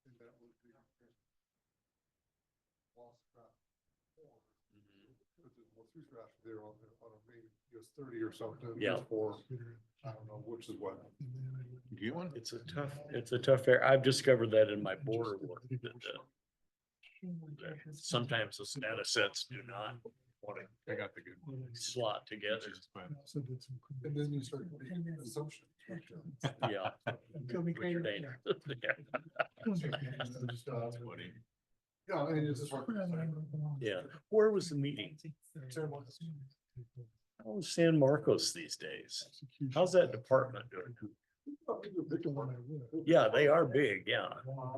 And that would be lost track. Well, three tracks there on a main, US 30 or something. Yeah. For, I don't know which is what. Do you want? It's a tough area. I've discovered that in my border work. That, sometimes the data sets do not want I got the good one. to slot together. And then you start making assumptions. Yeah. Which are dangerous. Yeah, and it's just. Yeah. Where was the meeting? How's San Marcos these days? How's that department doing? Yeah, they are big, yeah.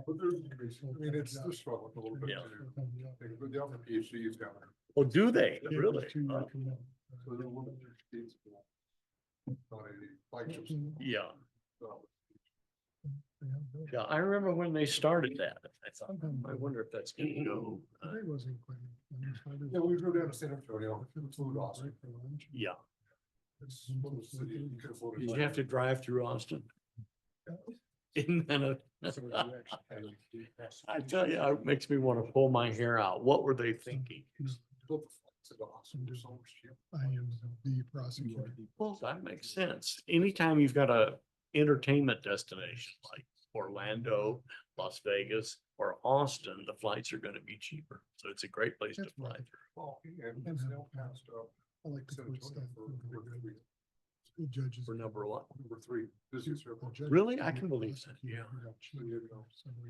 But there's, I mean, they're struggling a little bit. Yeah. Too. But they offer PhDs down there. Oh, do they? Really? So they're a little bit on a flagship. Yeah. So, Yeah, I remember when they started that. I thought, I wonder if that's gonna go. Yeah, we drove down to San Antonio, food awesome. Yeah. It's one of the cities you could afford. Did you have to drive through Austin? Isn't that a? I tell you, it makes me want to pull my hair out. What were they thinking? I am the prosecutor. Well, that makes sense. Anytime you've got a entertainment destination like Orlando, Las Vegas, or Austin, the flights are gonna be cheaper. So it's a great place to That's fly right. through. Oh, and still passed up. I like to San put Antonio stuff. for three. School judges. For number one. Number three, busiest airport. Really? I can believe that, yeah.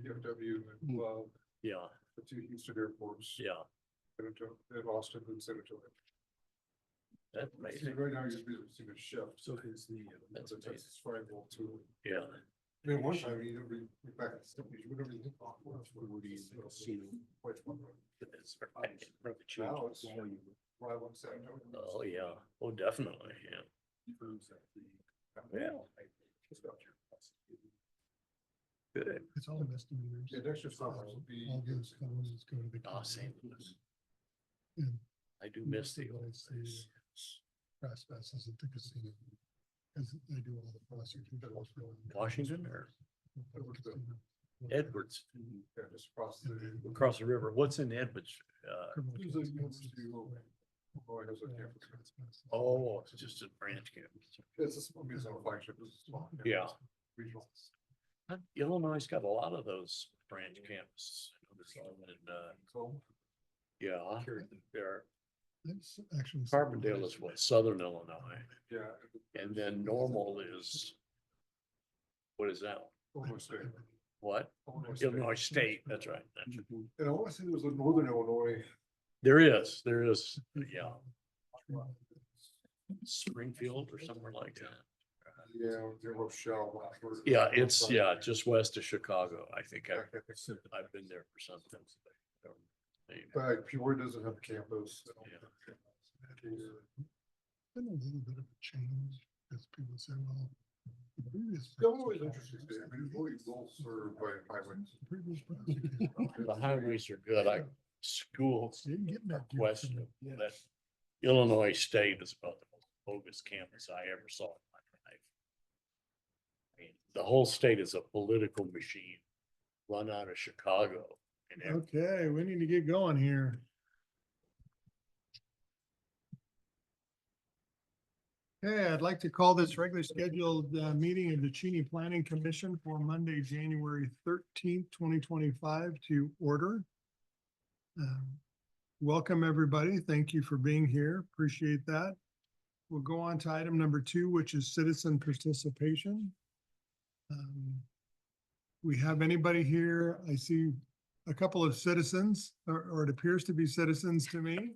DFW and Yeah, the two Houston airports. yeah, San Antonio, and Austin and San Antonio. that's See, amazing. right now, you're seeing a shift. So is the, That's a Texas Triangle too. yeah. I mean, one time, you know, we back in the seventies, whenever you think about what would you see? Which one? It's right. Now it's right on San Antonio. Oh, yeah. Oh, definitely, yeah. Yeah. Good. It's all misdemeanors. Yeah, next year's summer will be. All those felonies go to the. Oh, St. Louis. And I do miss the most of old what I see place. Trespasses at the casino. Cause they do all the prosecution. Washington or Edwardsville. Edwards, Yeah, just across the. across the river. What's in Edwards? There's a university over. Illinois has a campus. Oh, it's just a branch campus. It's a small, I mean, it's not a flagship, it's a small. campus, Yeah. Regional. Illinois got a lot of those branch campuses. I know there's one in, So. yeah, there. That's actually. Carbondale is what, Southern Illinois, Yeah. and then Normal is. What is that? Illinois State. What? Illinois State. Illinois State, that's right. And I want to say there was a Northern Illinois. There is, yeah, Springfield or somewhere like that. Yeah, near Rochelle. Yeah, it's, yeah, just west of Chicago. I think I've been there for some time. But Peoria doesn't have a campus. Been a little bit of a change, as people say, well. the previous Illinois is prosecutor- interesting state. I mean, it's really well served by highways. the previous prosecutor- The highways are good. Schools, Didn't get that deal question from the- that Illinois State is about the most bogus campus I ever saw in my life. I mean, the whole state is a political machine run out of Chicago. And Okay, we need to get going here. Okay, I'd like to call this regularly scheduled meeting of the Cheney Planning Commission for Monday, January 13th, 2025 to order. Welcome, everybody. Thank you for being here. Appreciate that. We'll go on to item number 2, which is citizen participation. We have anybody here? I see a couple of citizens, or it appears to be citizens to me.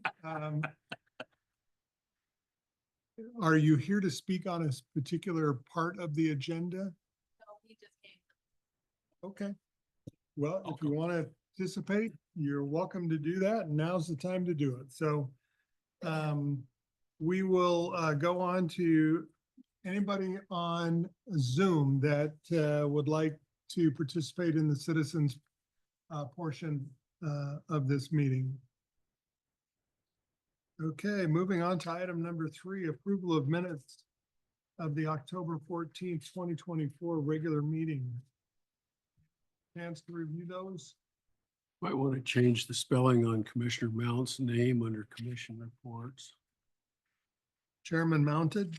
Are you here to speak on a particular part of the agenda? No, he just came. Okay. Well, if you want to participate, you're welcome to do that. Now's the time to do it. So we will go on to anybody on Zoom that would like to participate in the citizens portion of this meeting. Okay, moving on to item number 3, approval of minutes of the October 14th, 2024 regular meeting. Chance to review those? Might want to change the spelling on Commissioner Mount's name under commission reports, Chairman Mounted,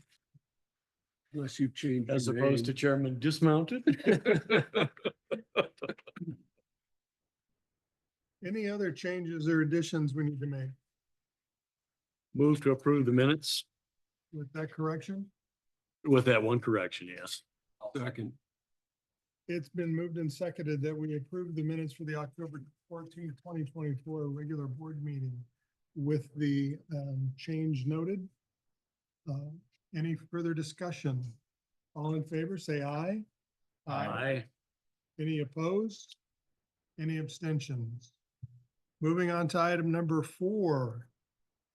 unless you've changed. As your opposed to name. Chairman Dismounted. any other changes or additions we need to make Move to approve the minutes with that correction? with that one correction, yes. Second, It's been moved and seconded that we approve the minutes for the October 14th, 2024 regular board meeting with the change noted. Any further discussion? All in favor, say aye. Aye. Any opposed? Any abstentions? Moving on to item number 4,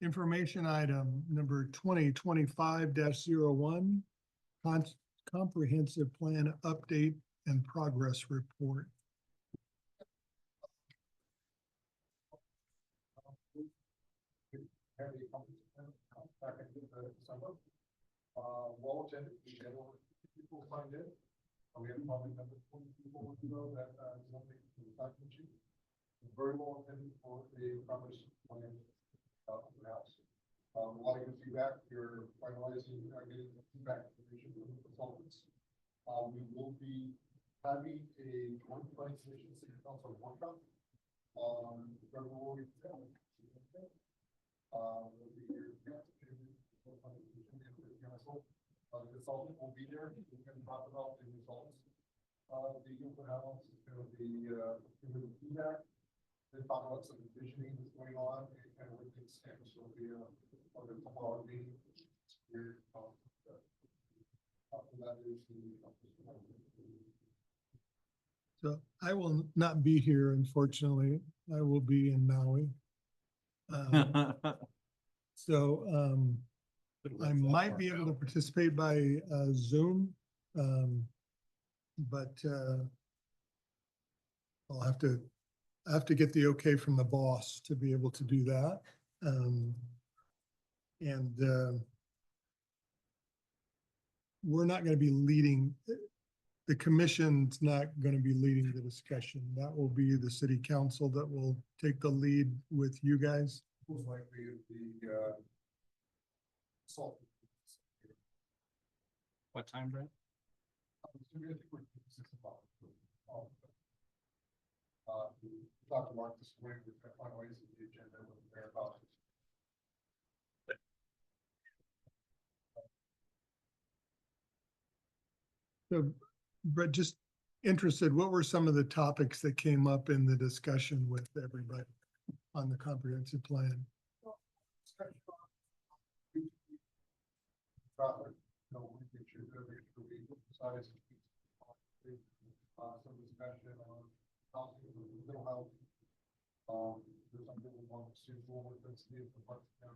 information item number 2025-01, comprehensive plan update and progress report. Have a conference back in December. Well attended, we had over people signed in. We have probably another 20 people to go that something to the faculty. Very well attended for the conference plan of the house. A lot of good feedback. You're finalizing, getting feedback information from the consultants. We will be having a joint planning commission city council workshop on February 10th. The consultant will be there. We can talk about the results. The open house is going to be the feedback. Then talk about some visioning that's going on and kind of where things stand. So it'll be a couple-hour meeting here. After that is So I will not be here, unfortunately. I will be in Maui. So I might be able to participate by Zoom. But I'll have to get the okay from the boss to be able to do that. We're not going to be leading, the commission's not going to be leading the discussion. That will be the city council that will take the lead with you guys. most likely the salt. What time, Brent? Talked to Mark this morning, we're finalizing the agenda with their about. So, Brett, just interested, what were some of the topics that came up in the discussion with everybody on the comprehensive plan? Traffic, we think should go size. Some discussion on housing, mental health. There's some people want to see more with this new parts now.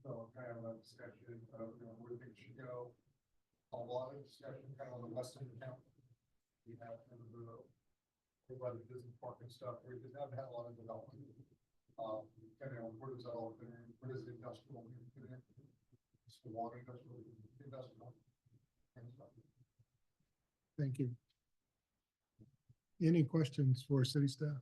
So kind of a discussion of, where things should go. A lot of discussion kind of on the western account. We have kind of the business park and stuff, we just haven't had a lot of development. Kind of where does that all fit in? Where does the industrial fit in? It's the water industrial. And stuff. Thank you. Any questions for city staff?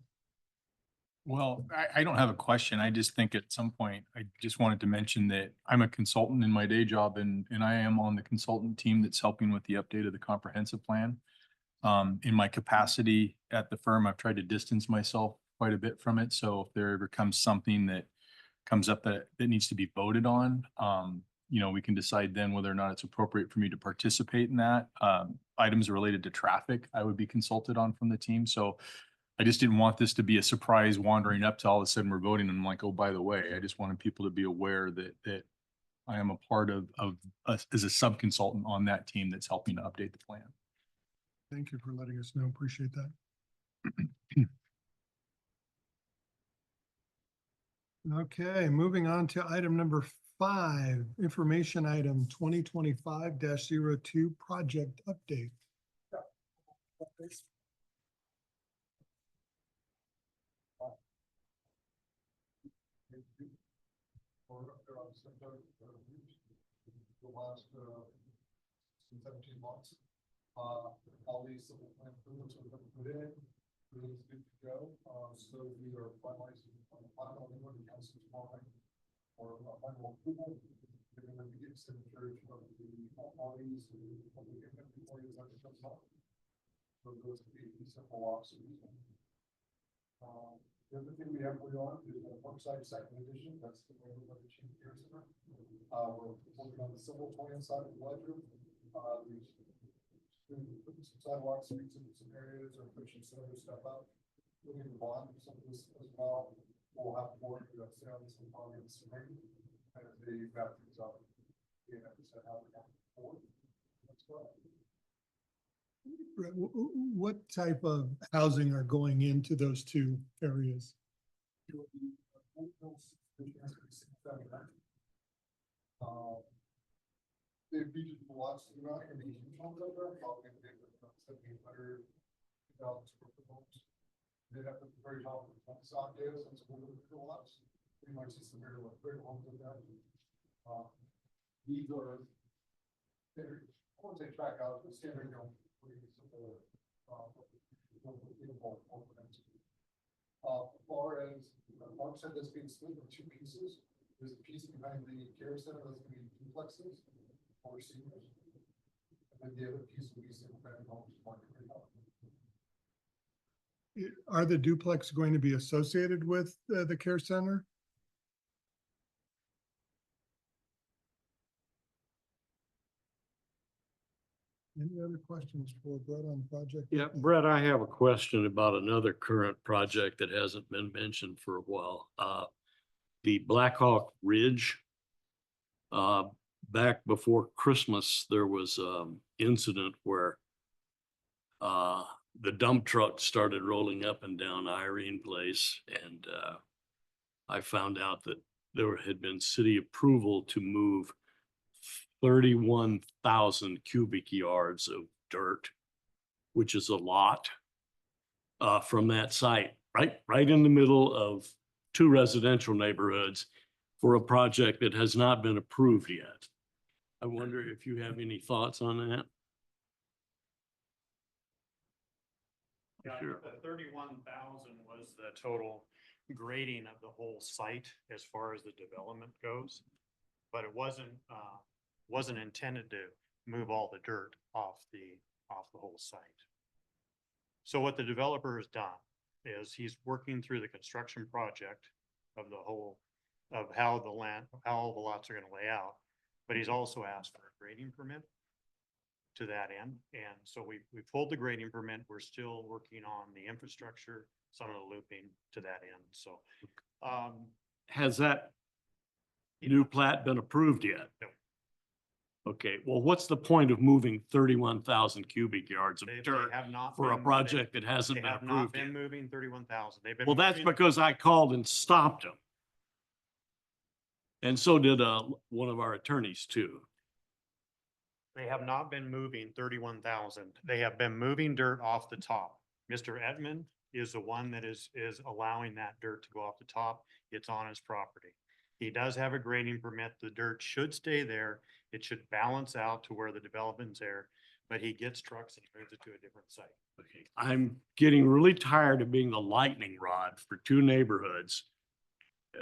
Well, I don't have a question. I just think at some point, I just wanted to mention that I'm a consultant in my day job and I am on the consultant team that's helping with the update of the comprehensive plan. In my capacity at the firm, I've tried to distance myself quite a bit from it. So if there ever comes something that comes up that needs to be voted on, we can decide then whether or not it's appropriate for me to participate in that. Items related to traffic, I would be consulted on from the team. So I just didn't want this to be a surprise wandering up to all of a sudden we're voting and I'm like, oh, by the way, I just wanted people to be aware that I am a part of as a sub-consultant on that team that's helping to update the plan. Thank you for letting us know. Appreciate that. Okay, moving on to item number 5, information item 2025-02 project update. for around the last 17 months. All these civil plan improvements are going to put in, everything's good to go. So we are finalizing on the final one the council tomorrow night for final approval. We're going to get signatures from all these public employees that comes up. So those would be simple officers. The other thing we have going on is the Parkside second edition. That's the one with the Cheney Care Center. We're working on the civil plan side of the ledger. We're putting some sidewalk streets in some areas or pushing some other stuff out. Looking to bond some of this as well. We'll have more to say on this in August. As they wrap things up. Yeah, that's how we're going forward. Let's go. Brett, what type of housing are going into those two areas? They've beat lots of not gonna be huge homes out there, probably gonna be about 1,700 square foot homes. They have the very top of the stock is, and some of the lots. We might see some very big homes in that. These are, they're, I won't say track out, but standard, as far as Mark said, that's being split in two pieces. There's a piece behind the care center that's going to be duplexes for seniors. And then the other piece will be single family homes. Are the duplex going to be associated with the care center? Any other questions for Brett on the project? Yeah, Brett, I have a question about another current project that hasn't been mentioned for a while. The Blackhawk Ridge. Back before Christmas, there was incident where the dump truck started rolling up and down Irene Place, and I found out that there had been city approval to move 31,000 cubic yards of dirt, which is a lot, from that site, right in the middle of two residential neighborhoods for a project that has not been approved yet. I wonder if you have any thoughts on that? Yeah, Sure. the 31,000 was the total grading of the whole site as far as the development goes. But it wasn't intended to move all the dirt off the whole site. So what the developer has done is he's working through the construction project of the whole, of how the lots are gonna lay out. But he's also asked for a grading permit to that end. And so we pulled the grading permit. We're still working on the infrastructure, some of the looping to that end. So, Has that new plat been approved yet? No. Okay, well, what's the point of moving 31,000 cubic yards of they dirt have not for a been- project that They hasn't been have not approved been yet? moving 31,000. They've been. Well, that's moving- because I called and stopped them. And so did one of our attorneys too. They have not been moving 31,000. They have been moving dirt off the top. Mr. Edmond is the one that is allowing that dirt to go off the top. It's on his property. He does have a grading permit. The dirt should stay there. It should balance out to where the development's there, but he gets trucks and he moves it to a different site. Okay, I'm getting really tired of being the lightning rod for two neighborhoods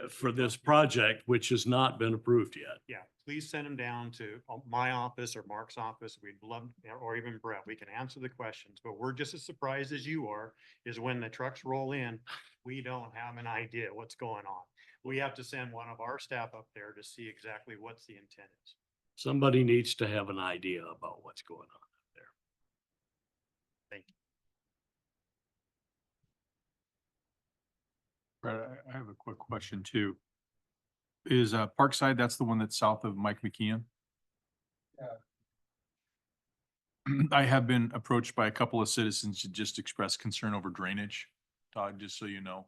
for this project, which has not been approved yet. Yeah, please send them down to my office or Mark's office. We'd love, or even Brett, we can answer the questions, but we're just as surprised as you are, is when the trucks roll in, we don't have an idea what's going on. We have to send one of our staff up there to see exactly what's the intent is. Somebody needs to have an idea about what's going on up there. Thank you. Brett, I have a quick question too. Is Parkside, that's the one that's south of Mike McKeon? I have been approached by a couple of citizens to just express concern over drainage, Todd, just so you know.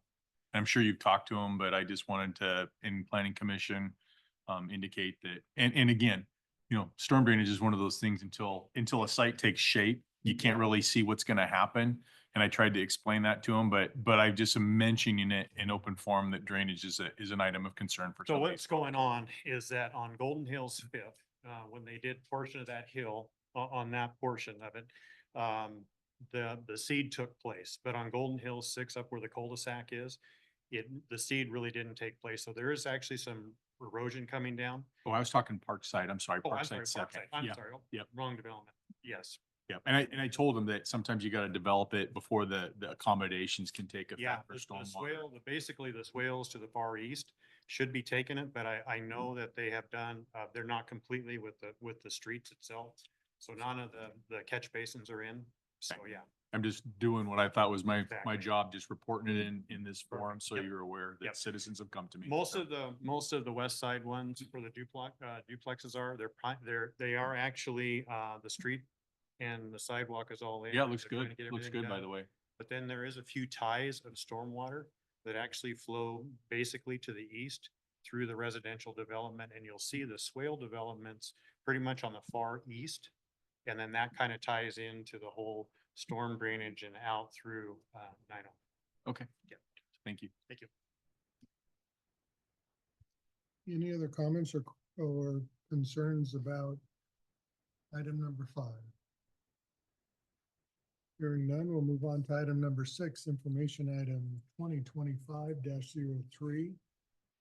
I'm sure you've talked to them, but I just wanted to, in planning commission, indicate that, and again, you know, storm drainage is one of those things until a site takes shape, you can't really see what's gonna happen. And I tried to explain that to them, but I just am mentioning it in open forum that drainage is an item of concern for So some of what's these going on is that on Golden Hills Fifth, when they did portion of that hill, on that portion of it, the seed took place, but on Golden Hills Six, up where the cul-de-sac is, the seed really didn't take place. So there is actually some erosion coming down. Oh, I was talking Parkside. I'm sorry, Oh, I'm sorry, Parkside second. Parkside. I'm Yeah, sorry. Oh, yep. Wrong development. Yes. yeah. And I told them that sometimes you got to develop it before the accommodations can take Yeah, effect for the stormwater. swale, basically the swales to the far east should be taking it, but I know that they have done, they're not completely with the streets itself. So none of the catch basins are in. So, yeah. I'm just doing what I thought was my Exactly. job, just reporting it in this forum, so Yep. you're aware Yep. that citizens have come to me. Most So, of the west side ones where the duplexes are, they are actually, the street and the sidewalk is all in. yeah, it looks They're trying good. to get Looks everything good, by done. the way. But then there is a few ties of stormwater that actually flow basically to the east through the residential development, and you'll see the swale developments pretty much on the far east. And then that kind of ties into the whole storm drainage and out through, 90. Okay. Yeah. Thank you. Thank you. Any other comments or concerns about item number 5? Hearing none, we'll move on to item number 6, information item 2025-03,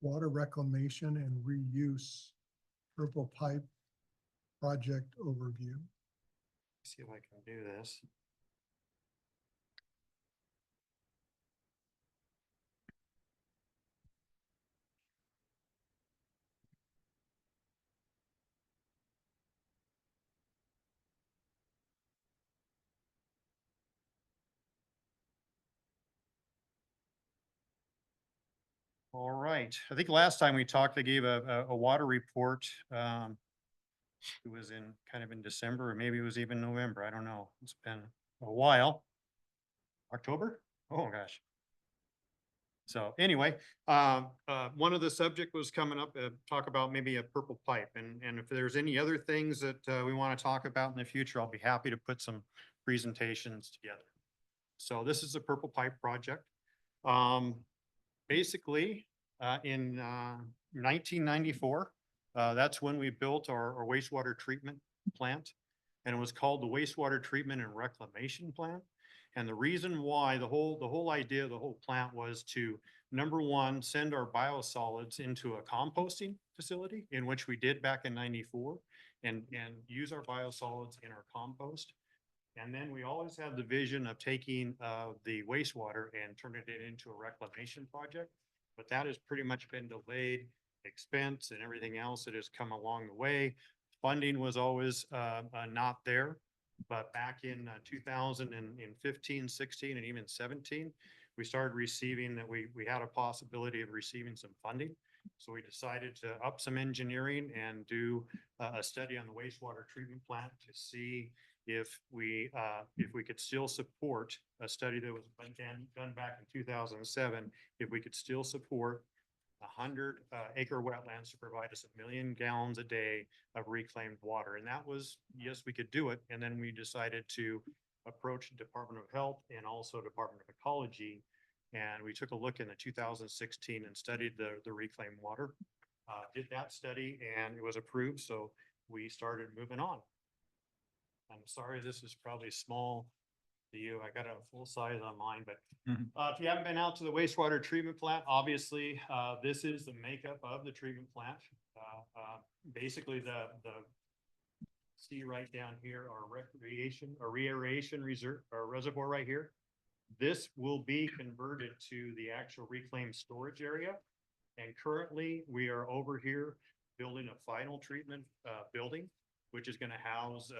water reclamation and reuse purple pipe project overview. See if I can do this. All right. I think last time we talked, I gave a water report. It was kind of in December, or maybe it was even November. I don't know. It's been a while. October? Oh, gosh. So anyway, one of the subject was coming up, talk about maybe a purple pipe, and if there's any other things that we want to talk about in the future, I'll be happy to put some presentations together. So this is a purple pipe project. Basically, in 1994, that's when we built our wastewater treatment plant, and it was called the wastewater treatment and reclamation plant. And the reason why the whole idea of the whole plant was to, number one, send our biosolids into a composting facility, in which we did back in 94, and use our biosolids in our compost. And then we always had the vision of taking the wastewater and turning it into a reclamation project. But that has pretty much been delayed. Expense and everything else that has come along the way. Funding was always not there. But back in 2015, 16, and even 17, we started receiving that we had a possibility of receiving some funding. So we decided to up some engineering and do a study on the wastewater treatment plant to see if we could still support a study that was done back in 2007, if we could still support 100 acre wetlands to provide us 1 million gallons a day of reclaimed water. And that was, yes, we could do it. And then we decided to approach Department of Health and also Department of Ecology. And we took a look in the 2016 and studied the reclaimed water. Did that study and it was approved. So we started moving on. I'm sorry, this is probably small to you. I got a full size on mine, but if you haven't been out to the wastewater treatment plant, obviously, this is the makeup of the treatment plant. Basically see right down here, our recreation or reaeration reserve or reservoir right here. This will be converted to the actual reclaimed storage area. And currently we are over here building a final treatment building, which is going to house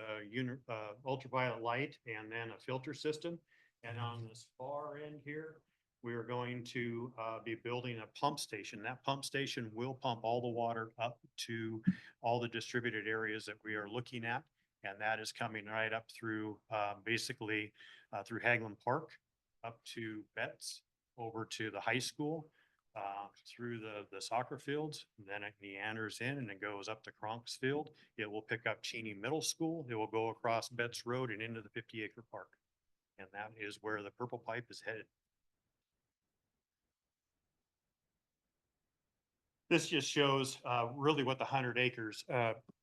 ultraviolet light and then a filter system. And on this far end here, we are going to be building a pump station. That pump station will pump all the water up to all the distributed areas that we are looking at. And that is coming right up through basically through Haglund Park, up to Betts, over to the high school, through the soccer fields, then it meanders in and it goes up to Kronk's Field. It will pick up Cheney Middle School. It will go across Betts Road and into the 50 acre park. And that is where the purple pipe is headed. This just shows really what the 100 acres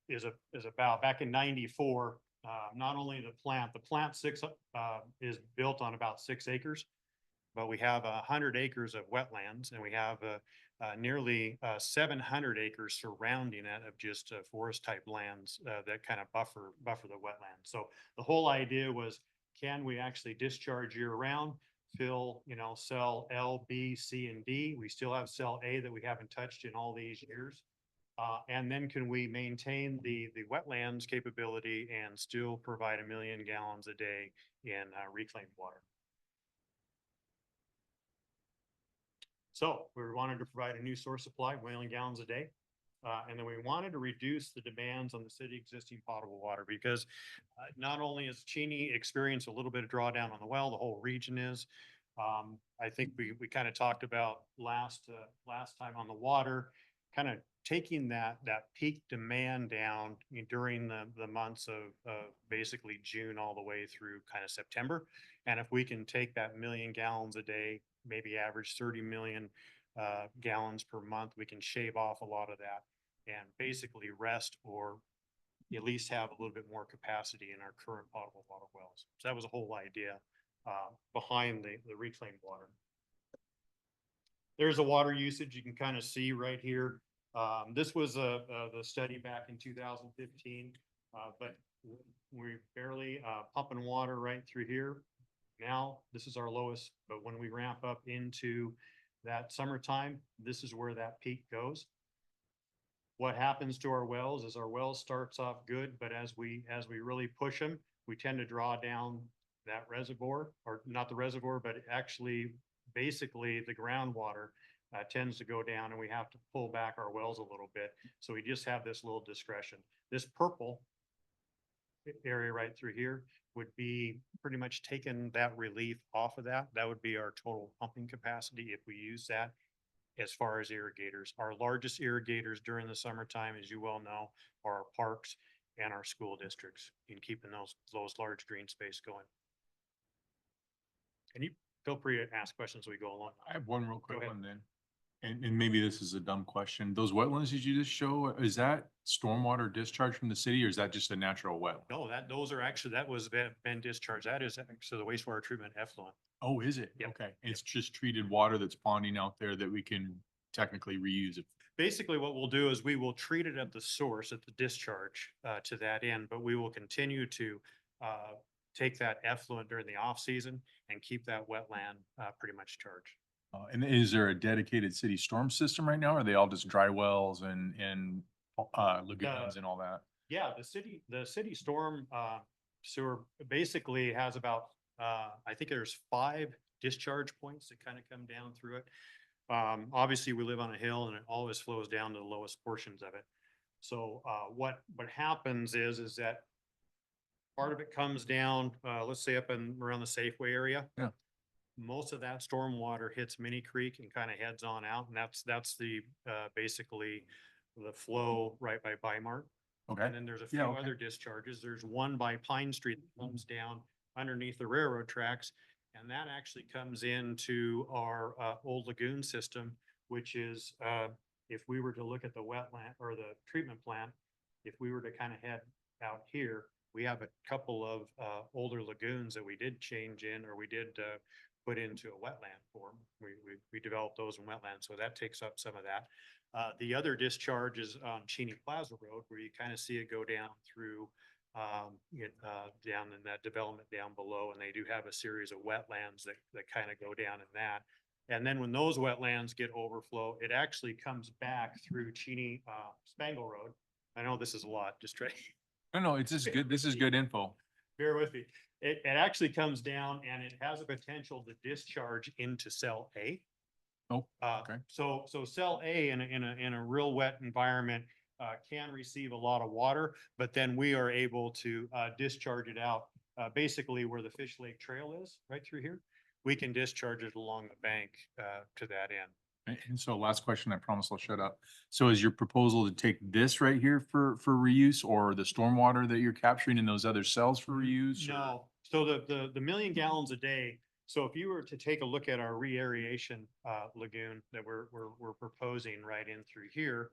is about. Back in 94, not only the plant six is built on about 6 acres, but we have 100 acres of wetlands, and we have nearly 700 acres surrounding it of just forest type lands that kind of buffer the wetlands. So the whole idea was, can we actually discharge year round? Fill, cell L, B, C, and D. We still have cell A that we haven't touched in all these years. And then can we maintain the wetlands capability and still provide 1 million gallons a day in reclaimed water? So we wanted to provide a new source supply, 1 million gallons a day. And then we wanted to reduce the demands on the city existing potable water, because not only is Cheney experienced a little bit of drawdown on the well, the whole region is. I think we kind of talked about last time on the water, kind of taking that peak demand down during the months of basically June all the way through kind of September. And if we can take that 1 million gallons a day, maybe average 30 million gallons per month, we can shave off a lot of that and basically rest, or at least have a little bit more capacity in our current potable water wells. So that was the whole idea behind the reclaimed water. There's a water usage you can kind of see right here. This was the study back in 2015, but we're barely pumping water right through here. Now, this is our lowest, but when we ramp up into that summertime, this is where that peak goes. What happens to our wells is our well starts off good, but as we really push them, we tend to draw down that reservoir, or not the reservoir, but actually basically the groundwater tends to go down, and we have to pull back our wells a little bit. So we just have this little discretion. This purple area right through here would be pretty much taking that relief off of that. That would be our total pumping capacity if we use that. As far as irrigators, our largest irrigators during the summertime, as you well know, are our parks and our school districts, in keeping those large green space going. And you feel free to ask questions as we go along. I have one real quick ahead. one then. And maybe this is a dumb question. Those wetlands that you just show, is that stormwater discharge from the city, or is that just a natural well? No, those are actually, that was been discharged. That is actually the wastewater treatment effluent. Oh, is it? Yep. Okay. It's just treated water that's ponding out there that we can technically reuse it. Basically, what we'll do is we will treat it at the source, at the discharge to that end, but we will continue to take that effluent during the off season and keep that wetland pretty much charged. And is there a dedicated city storm system right now? Or are they all just dry wells and lagoons and all that? Yeah, the city storm sewer basically has about, I think there's 5 discharge points that kind of come down through it. Obviously, we live on a hill, and it always flows down to the lowest portions of it. So what happens is that part of it comes down, let's say up in around the Safeway area. Yeah. Most of that storm water hits Minnie Creek and kind of heads on out, and that's the basically the flow right by Bimart. Okay. And then there's a few okay. other discharges. There's one by Pine Street that comes down underneath the railroad tracks, and that actually comes into our old lagoon system, which is if we were to look at the wetland or the treatment plant, if we were to kind of head out here, we have a couple of older lagoons that we did change in, or we did put into a wetland form. We developed those in wetlands, so that takes up some of that. The other discharge is on Cheney Plaza Road, where you kind of see it go down through down in that development down below, and they do have a series of wetlands that kind of go down in that. And then when those wetlands get overflow, it actually comes back through Cheney Spangle Road. I know this is a lot, just try. No, it's just good. This is good info. Bear with me. It actually comes down, and it has a potential to discharge into cell A. Oh, okay. So cell A in a real wet environment can receive a lot of water, but then we are able to discharge it out basically where the Fish Lake Trail is, right through here. We can discharge it along the bank to that end. And so last question, I promise I'll shut up. So is your proposal to take this right here for reuse, or the stormwater that you're capturing in those other cells for reuse? or- No, So the million gallons a day, so if you were to take a look at our re-aeration lagoon that we're proposing right in through here,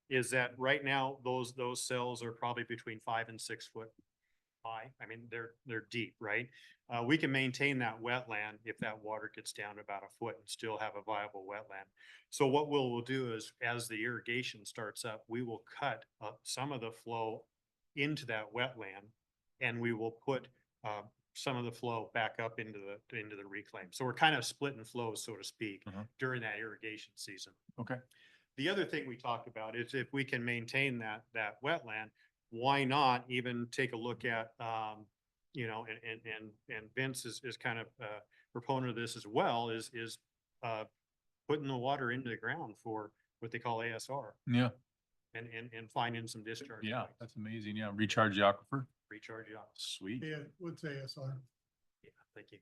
is that right now, those cells are probably between 5 and 6 foot high. I mean, they're deep, right? We can maintain that wetland if that water gets down to about a foot and still have a viable wetland. So what we'll do is, as the irrigation starts up, we will cut some of the flow into that wetland, and we will put some of the flow back up into the reclaim. So we're kind of splitting flows, so to speak, during that irrigation season. Okay. The other thing we talked about is if we can maintain that wetland, why not even take a look at, you know, and Vince is kind of a proponent of this as well, is putting the water into the ground for what they call ASR Yeah, and finding some discharge. yeah, points. that's amazing. Yeah, recharge the aquifer. Recharge it up. Sweet. Yeah, what's ASR? Yeah, thank you.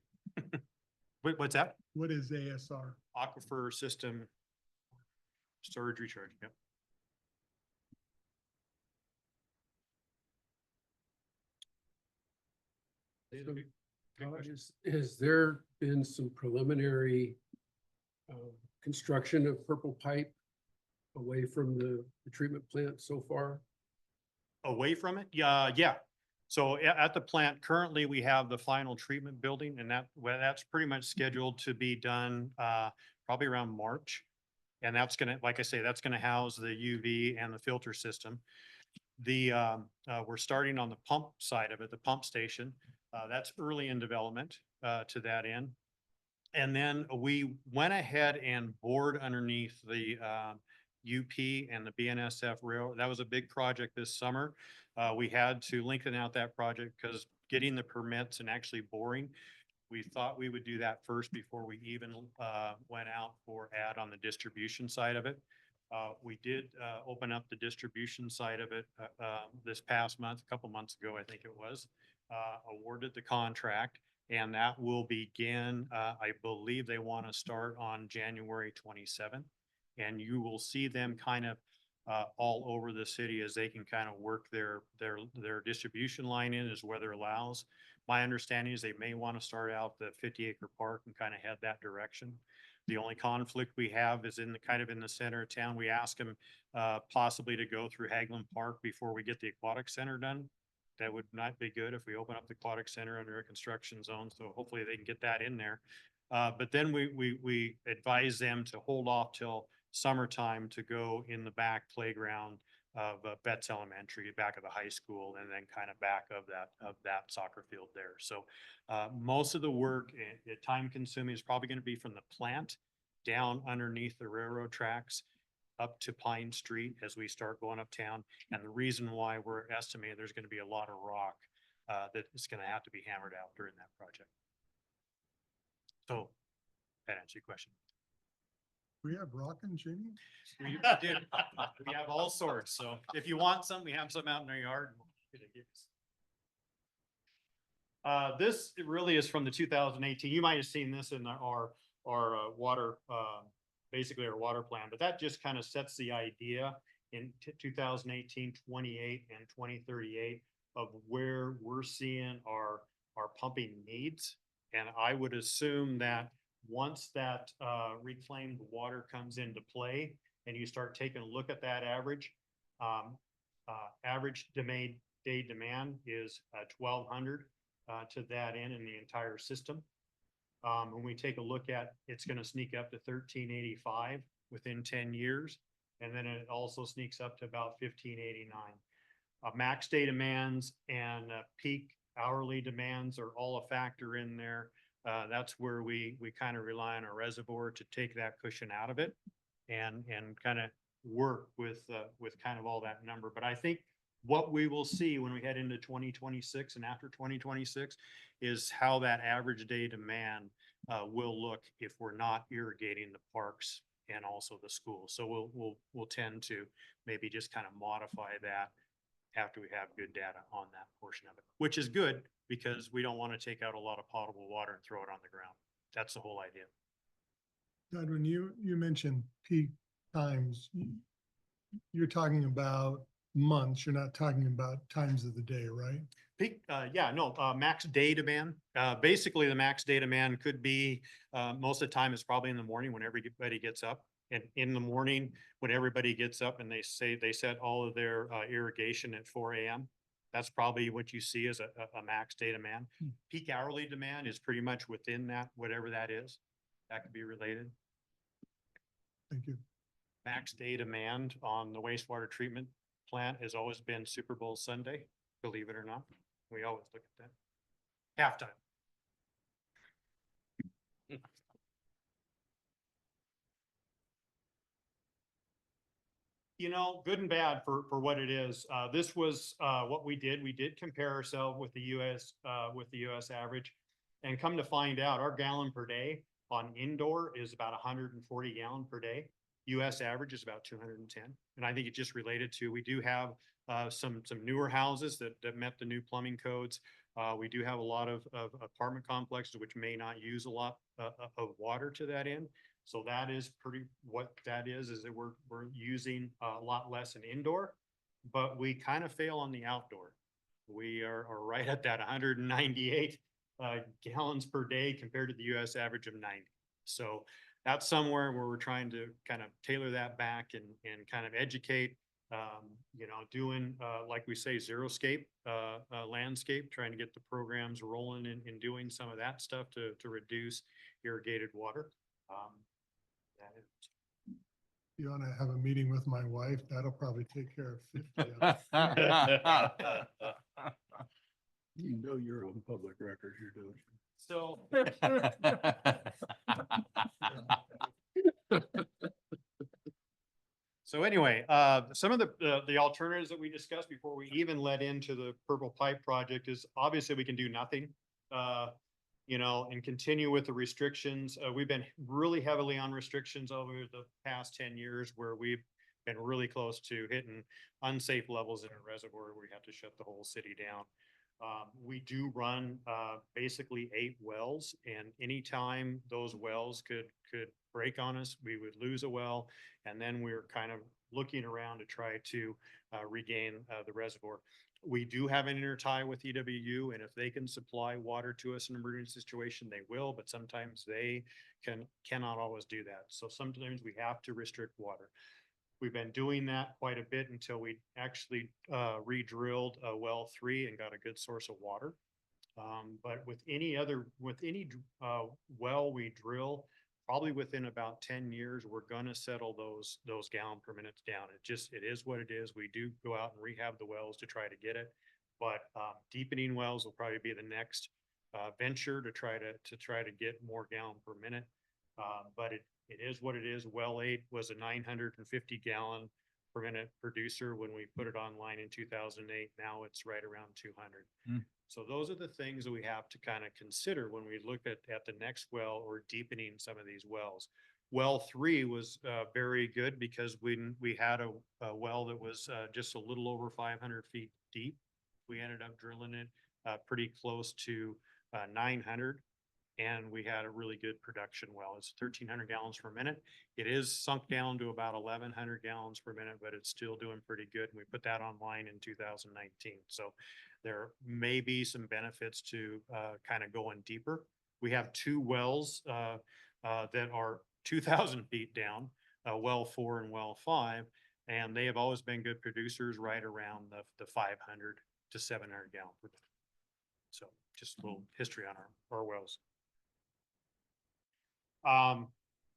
What's that? What is ASR? Aquifer system storage recharge, yep. So, has there been some preliminary construction of purple pipe away from the treatment plant so far? Away from it? Yeah. So at the plant, currently we have the final treatment building, and that's pretty much scheduled to be done probably around March. And that's gonna, like I say, that's gonna house the UV and the filter system. We're starting on the pump side of it, the pump station. That's early in development to that end. And then we went ahead and bored underneath the UP and the BNSF rail. That was a big project this summer. We had to lengthen out that project because getting the permits and actually boring, we thought we would do that first before we even went out for ad on the distribution side of it. We did open up the distribution side of it this past month, a couple months ago, I think it was, awarded the contract. And that will begin, I believe they want to start on January 27th. And you will see them kind of all over the city as they can kind of work their distribution line in as weather allows. My understanding is they may want to start out the 50-acre park and kind of head that direction. The only conflict we have is in the center of town. We ask them possibly to go through Haglund Park before we get the aquatic center done. That would not be good if we open up the aquatic center under a construction zone. So hopefully they can get that in there. But then we advise them to hold off till summertime to go in the back playground of Betts Elementary, back of the high school, and then kind of back of that soccer field there. So most of the work, time consuming, is probably going to be from the plant down underneath the railroad tracks up to Pine Street as we start going uptown. And the reason why we're estimating there's going to be a lot of rock that is going to have to be hammered out during that project. So that answers your question. We have rock and Cheney? We did. We have all sorts. So if you want some, we have some out in our yard. This really is from the 2018. You might have seen this in our water, basically our water plan, but that just kind of sets the idea in 2018, 28 and 2038 of where we're seeing our pumping needs. And I would assume that once that reclaimed water comes into play and you start taking a look at that average day demand is 1,200 to that end in the entire system. When we take a look at, it's going to sneak up to 1,385 within 10 years. And then it also sneaks up to about 1,589. Max day demands and peak hourly demands are all a factor in there. That's where we kind of rely on a reservoir to take that cushion out of it and kind of work with kind of all that number. But I think what we will see when we head into 2026 and after 2026 is how that average day demand will look if we're not irrigating the parks and also the schools. So we'll tend to maybe just kind of modify that after we have good data on that portion of it, which is good because we don't want to take out a lot of potable water and throw it on the ground. That's the whole idea. Todd, when you mentioned peak times, you're talking about months, you're not talking about times of the day, right? Peak, yeah, no, max day demand. Basically, the max day demand could be, most of the time it's probably in the morning when everybody gets up. And in the morning, when everybody gets up and they set all of their irrigation at 4 AM. That's probably what you see as a max day demand. Peak hourly demand is pretty much within that, whatever that is. That could be related. Thank you. Max day demand on the wastewater treatment plant has always been Super Bowl Sunday, believe it or not. We always look at that. Halftime. You know, good and bad for what it is. This was, what we did. We did compare ourselves with the US average. And come to find out, our gallon per day on indoor is about 140 gallon per day. US average is about 210. And I think it just related to, we do have some newer houses that met the new plumbing codes. We do have a lot of apartment complexes which may not use a lot of water to that end. So that is pretty, what that is that we're using a lot less in indoor, but we kind of fail on the outdoor. We are right at that 198 gallons per day compared to the US average of 90. So that's somewhere where we're trying to kind of tailor that back and kind of educate, you know, doing, like we say, zero-scape landscape, trying to get the programs rolling and doing some of that stuff to reduce irrigated water. That is. You want to have a meeting with my wife? That'll probably take care of 50 of it. You know you're on public record, you're doing. So. So anyway, some of the alternatives that we discussed before we even led into the purple pipe project is obviously we can do nothing. You know, and continue with the restrictions. We've been really heavily on restrictions over the past 10 years where we've been really close to hitting unsafe levels in a reservoir where we have to shut the whole city down. We do run basically 8 wells, and anytime those wells could break on us, we would lose a well, and then we're kind of looking around to try to regain the reservoir. We do have an intertie with EWU, and if they can supply water to us in an emergency situation, they will, but sometimes they cannot always do that. So sometimes we have to restrict water. We've been doing that quite a bit until we actually re-drilled well 3 and got a good source of water. But with any well we drill, probably within about 10 years, we're gonna settle those gallon per minute down. It is what it is. We do go out and rehab the wells to try to get it. But deepening wells will probably be the next venture to try to get more gallon per minute. But it is what it is. Well 8 was a 950 gallon per minute producer when we put it online in 2008. Now it's right around 200. So those are the things that we have to kind of consider when we look at the next well or deepening some of these wells. Well 3 was very good because when we had a well that was just a little over 500 feet deep, we ended up drilling it pretty close to 900. And we had a really good production well. It's 1,300 gallons per minute. It is sunk down to about 1,100 gallons per minute, but it's still doing pretty good. And we put that online in 2019. So there may be some benefits to kind of going deeper. We have 2 wells that are 2,000 feet down, well 4 and well 5, and they have always been good producers right around the 500 to 700 gallon per minute. So just a little history on our wells.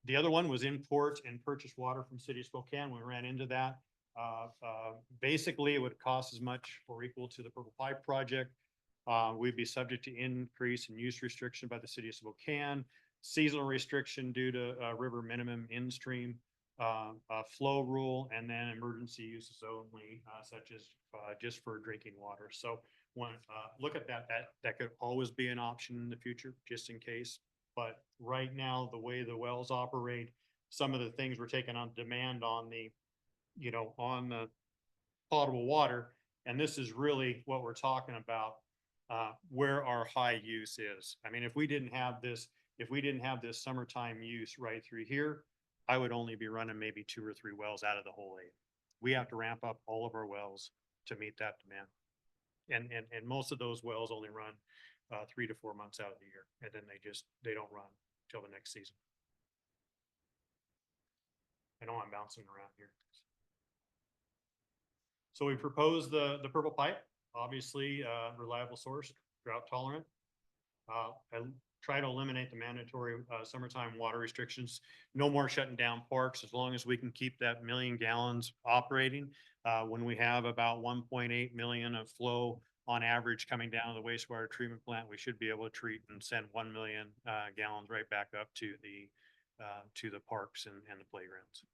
The other one was import and purchase water from City of Spokane. We ran into that. Basically, it would cost as much or equal to the Purple Pipe project. We'd be subject to increase in use restriction by the City of Spokane, seasonal restriction due to river minimum in-stream flow rule, and then emergency uses only, such as just for drinking water. So when look at that could always be an option in the future, just in case. But right now, the way the wells operate, some of the things we're taking on demand on the, you know, on the potable water. And this is really what we're talking about, where our high use is. I mean, if we didn't have this summertime use right through here, I would only be running maybe 2 or 3 wells out of the whole 8. We have to ramp up all of our wells to meet that demand. And most of those wells only run 3 to 4 months out of the year, and then they don't run till the next season. I know I'm bouncing around here. So we proposed the purple pipe, obviously, reliable source, drought tolerant. I try to eliminate the mandatory summertime water restrictions. No more shutting down parks as long as we can keep that 1 million gallons operating. When we have about 1.8 million of flow on average coming down to the wastewater treatment plant, we should be able to treat and send 1 million gallons right back up to the parks and the playgrounds.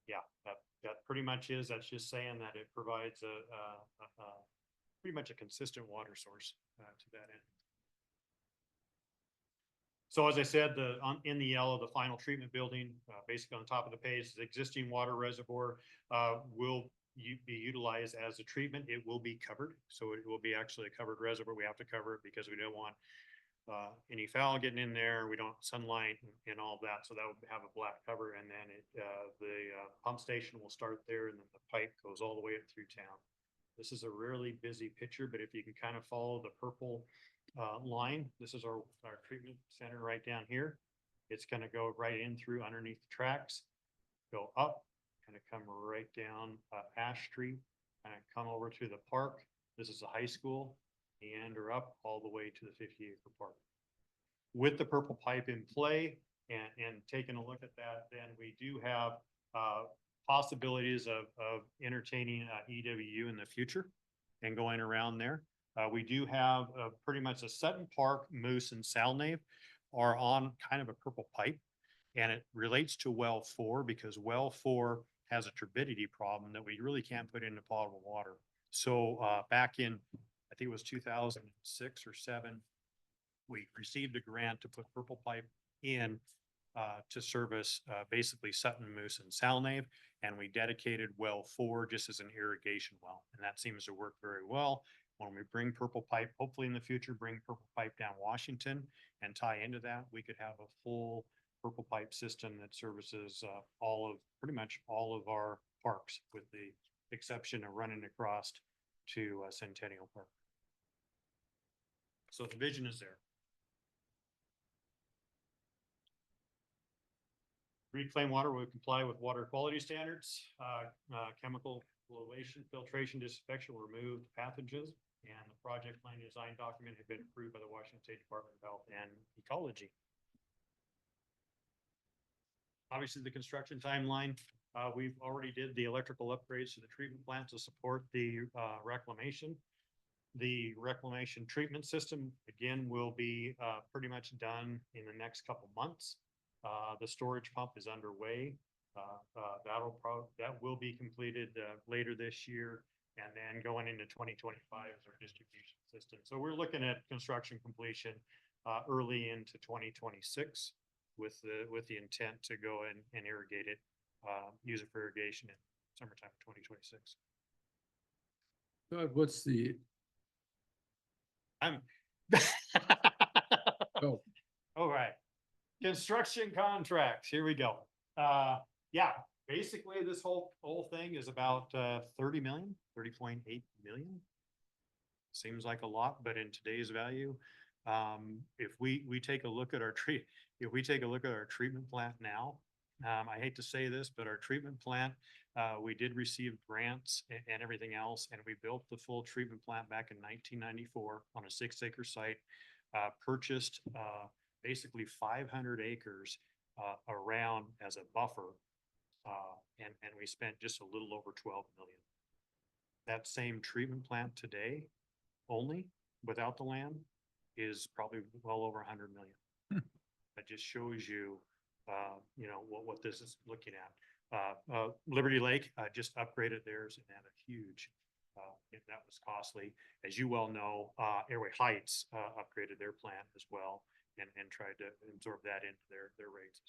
Yeah, that pretty much is, that's just saying that it provides pretty much a consistent water source to that end. So as I said, in the yellow, the final treatment building, basically on top of the page, the existing water reservoir will be utilized as a treatment. It will be covered, so it will be actually a covered reservoir. We have to cover it because we don't want any foul getting in there. We don't sunlight and all that, so that would have a black cover, and then the pump station will start there, and then the pipe goes all the way up through town. This is a really busy picture, but if you can kind of follow the purple line, this is our treatment center right down here. It's going to go right in through underneath the tracks, go up, kind of come right down Ash Street, and come over to the park. This is a high school, meander up all the way to the 50-acre park. With the purple pipe in play and taking a look at that, then we do have possibilities of entertaining EWU in the future and going around there. We do have pretty much a Sutton Park, Moose, and Salnave are on kind of a purple pipe, and it relates to well 4 because well 4 has a turbidity problem that we really can't put into potable water. So back in, I think it was 2006 or 7, we received a grant to put purple pipe in to service basically Sutton, Moose, and Salnave, and we dedicated well 4 just as an irrigation well, and that seems to work very well. When we bring purple pipe, hopefully in the future, bring purple pipe down Washington and tie into that, we could have a full purple pipe system that services pretty much all of our parks, with the exception of running across to Centennial Park. So the vision is there. Reclaimed water will comply with water quality standards, chemical filtration, disinfection will remove pathogens, and the project plan design document had been approved by the Washington State Department of Health and Ecology. Obviously, the construction timeline, we've already did the electrical upgrades to the treatment plant to support the reclamation. The reclamation treatment system, again, will be pretty much done in the next couple months. The storage pump is underway. That will be completed later this year, and then going into 2025 is our distribution system. So we're looking at construction completion early into 2026 with the intent to go and irrigate it, use it for irrigation in summertime of 2026. What's the, oh, All right. Construction contracts, here we go. Yeah, basically this whole thing is about 30 million, 30.8 million. Seems like a lot, but in today's value, if we take a look at our treatment plant now, I hate to say this, but our treatment plant, we did receive grants and everything else, and we built the full treatment plant back in 1994 on a 6-acre site, purchased basically 500 acres around as a buffer, and we spent just a little over 12 million. That same treatment plant today, only without the land, is probably well over 100 million. That just shows you, what this is looking at. Liberty Lake just upgraded theirs and had a huge, that was costly. As you well know, Airway Heights upgraded their plant as well and tried to absorb that into their rates.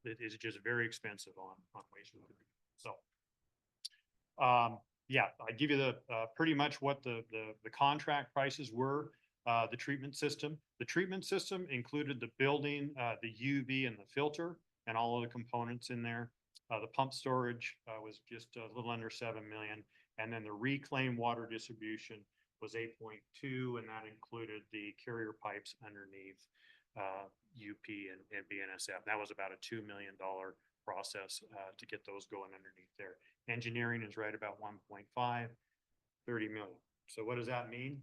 It is just very expensive on wastewater. So, yeah, I give you the pretty much what the contract prices were. The treatment system. The treatment system included the building, the UV and the filter and all of the components in there. The pump storage, was just a little under 7 million. And then the reclaimed water distribution was 8.2, and that included the carrier pipes underneath, UP and BNSF. That was about a $2 million process, to get those going underneath there. Engineering is right about 1.5, 30 million. So what does that mean?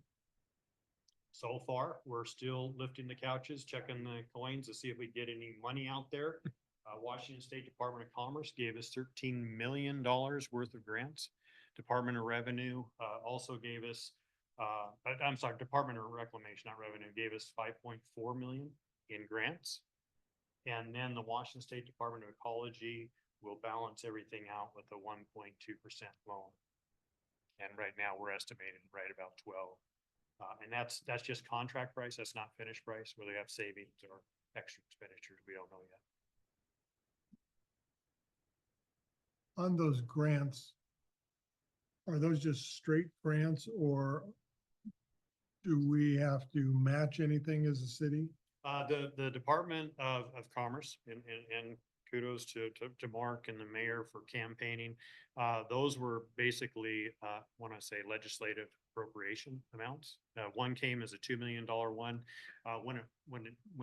So far, we're still lifting the couches, checking the coins to see if we get any money out there. Washington State Department of Commerce gave us $13 million worth of grants. Department of Revenue, also gave us, I'm sorry, Department of Reclamation, not Revenue, gave us 5.4 million in grants. And then the Washington State Department of Ecology will balance everything out with a 1.2% loan. And right now, we're estimating right about 12. And that's just contract price. That's not finished price, whether they have savings or extra expenditures. We don't know yet. On those grants, are those just straight grants, or do we have to match anything as a city? The Department of Commerce and kudos to Mark and the mayor for campaigning. Those were basically, when I say legislative appropriation amounts. One came as a $2 million one. When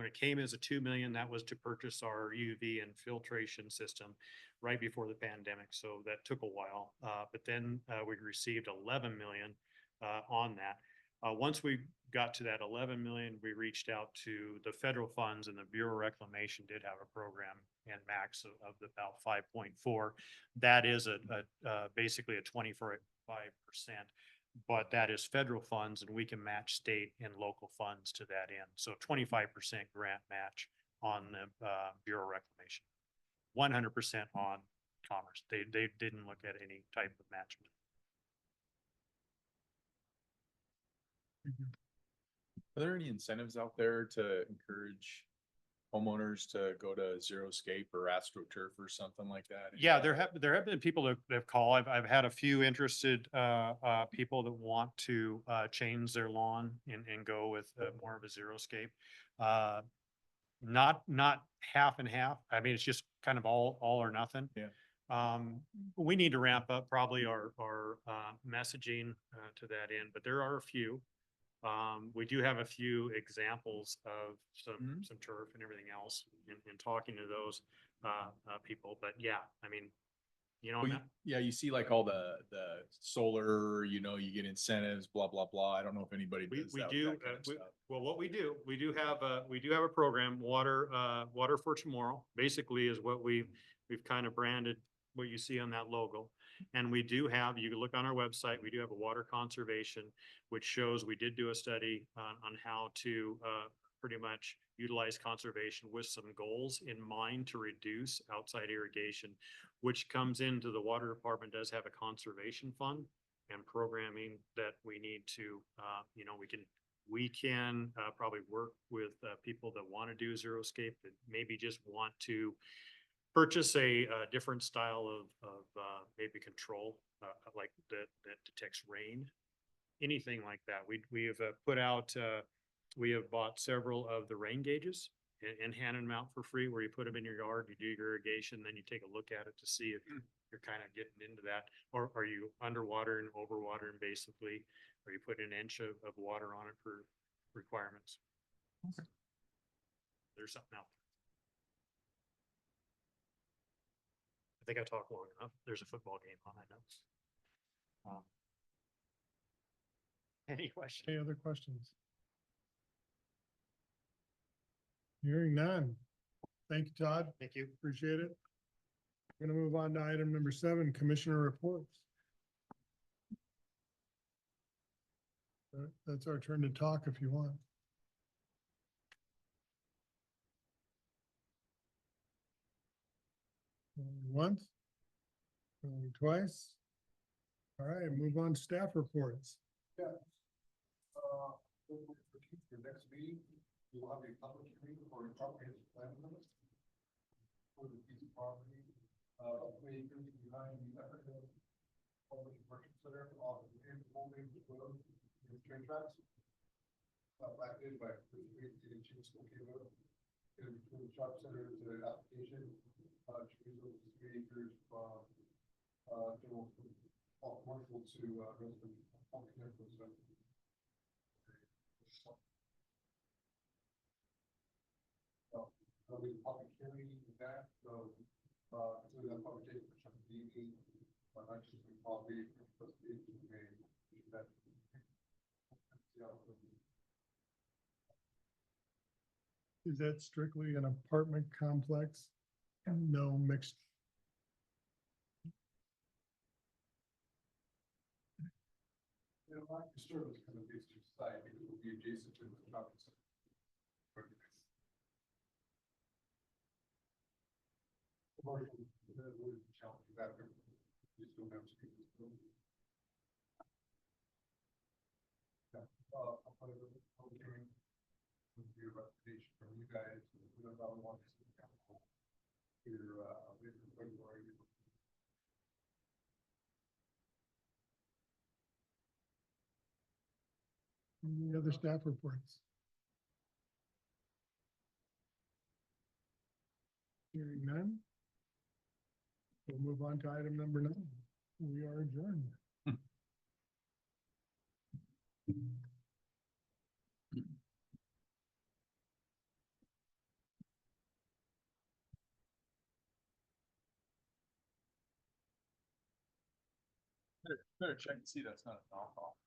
it came as a 2 million, that was to purchase our UV and filtration system right before the pandemic. So that took a while. But then we received 11 million on that. Once we got to that 11 million, we reached out to the federal funds, and the Bureau of Reclamation did have a program and max of about 5.4. That is basically a 25%, but that is federal funds, and we can match state and local funds to that end. So 25% grant match on the Bureau of Reclamation, 100% on Commerce. They didn't look at any type of match. Are there any incentives out there to encourage homeowners to go to Zeroscape or AstroTurf or something like that? Yeah, there have been people that have called. I've had a few interested people that want to change their lawn and go with more of a Zeroscape. Not half and half. I mean, it's just kind of all or nothing. Yeah. We need to ramp up probably our messaging to that end, but there are a few. We do have a few examples of some turf and everything else in talking to those people. But yeah, I mean, you know, Well, yeah, you see like all the solar, you know, you get incentives, blah, blah, blah. I don't know if anybody does we that, do, that kind of stuff. well, what we do have a program, Water for Tomorrow, basically is what we've kind of branded what you see on that logo. And we do have, you can look on our website, we do have a water conservation, which shows we did do a study on how to pretty much utilize conservation with some goals in mind to reduce outside irrigation, which comes into the water department does have a conservation fund and programming that we need to, you know, we can probably work with people that want to do Zeroscape, that maybe just want to purchase a different style of maybe control, like that detects rain, anything like that. We have put out, we have bought several of the rain gauges and handed them out for free, where you put them in your yard, you do your irrigation, then you take a look at it to see if you're kind of getting into that, or are you underwater and overwatering basically, or you put an inch of water on it for requirements. Okay. There's something out there. I think I talked long enough. There's a football game on, I know. Any questions? Any other questions? Hearing none. Thank you, Todd. Thank you. Appreciate it. We're gonna move on to item number 7, Commissioner reports. That's our turn to talk if you want. Once, twice. All right, move on to staff reports. Your next meeting, you will have a public hearing for a comprehensive plan amendment for the piece of property, acres behind the public worship center off of the holding road in train tracks. Backdated by the City Road. In between the shop center to the application, Chorizo acres from, general, commercial to, residential, residential. So, there'll be a public hearing with that, so, so that public hearing for some DD, but I just think probably, supposed to be in May, that. Yeah. Is that strictly an apartment complex? No mixed? You know, like disturbance kind of gets to site, because it will be adjacent to the shopping center. Commercial, that would challenge that, you just don't have to. Yeah, I'll put it in the public hearing. With your recommendation from you guys, whatever I want to see. Either, February. Any other staff reports? Hearing none. We'll move on to item number 9. We are adjourned. Better check and see that's not a knockoff.